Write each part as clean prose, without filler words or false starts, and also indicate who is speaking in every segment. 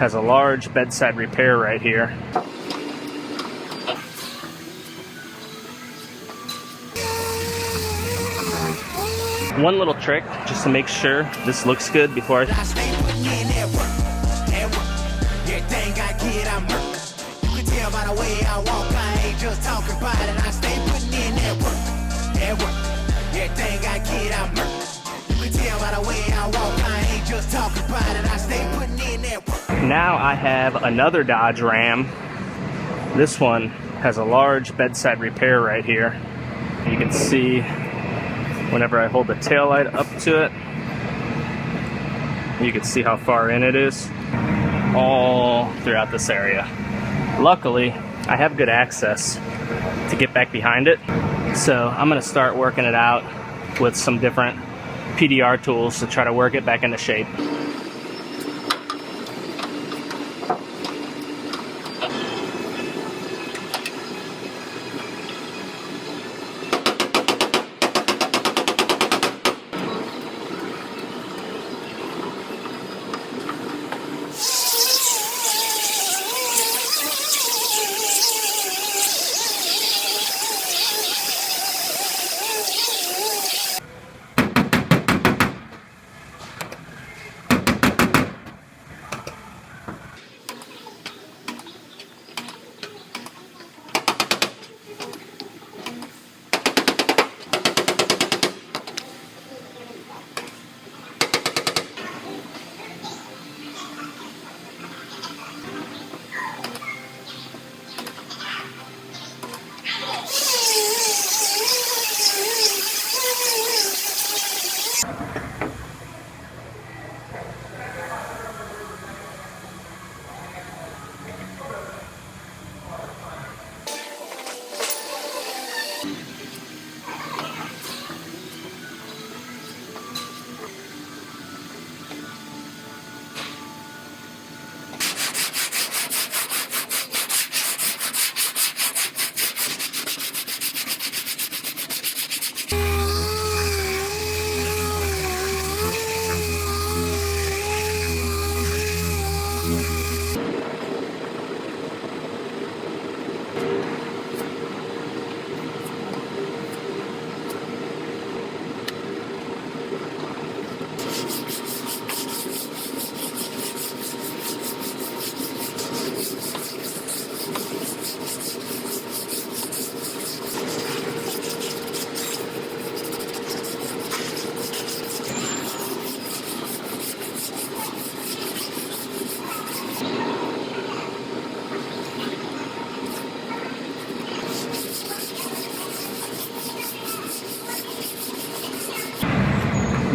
Speaker 1: has a large bedside repair right here. One little trick, just to make sure this looks good before I Now I have another Dodge Ram. This one has a large bedside repair right here. You can see whenever I hold the taillight up to it, you can see how far in it is all throughout this area. Luckily, I have good access to get back behind it, so I'm going to start working it out with some different PDR tools to try to work it back into shape.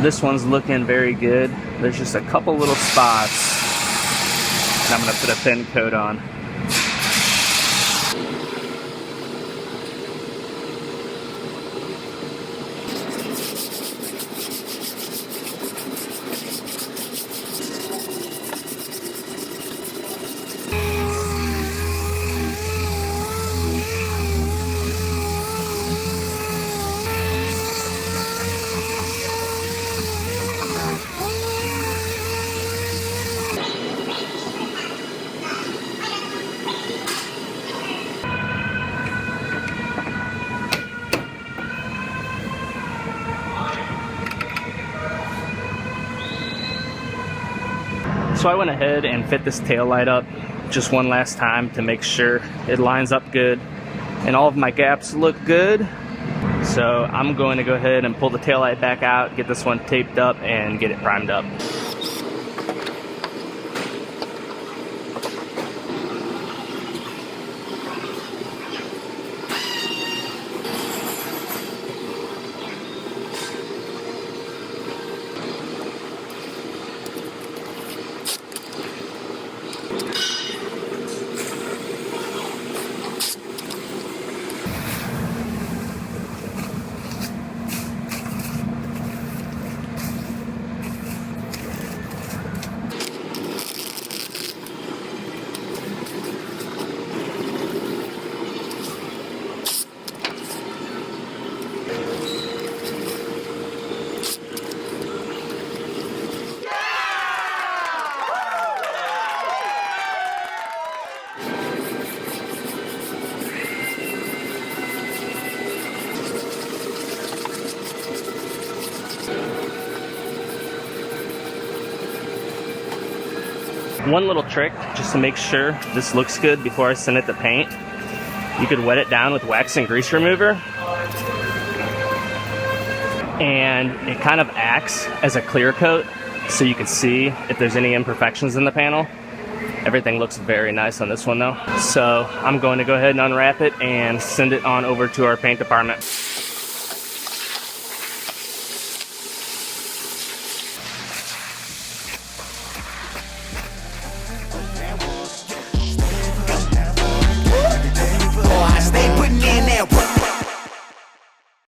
Speaker 1: This one's looking very good. There's just a couple little spots and I'm going to put a thin coat on. So I went ahead and fit this tail light up just one last time to make sure it lines up good and all of my gaps look good. So I'm going to go ahead and pull the tail light back out, get this one taped up and get it primed up. One little trick, just to make sure this looks good before I send it to paint, you could wet it down with wax and grease remover, and it kind of acts as a clear coat so you can see if there's any imperfections in the panel. Everything looks very nice on this one though. So I'm going to go ahead and unwrap it and send it on over to our paint department.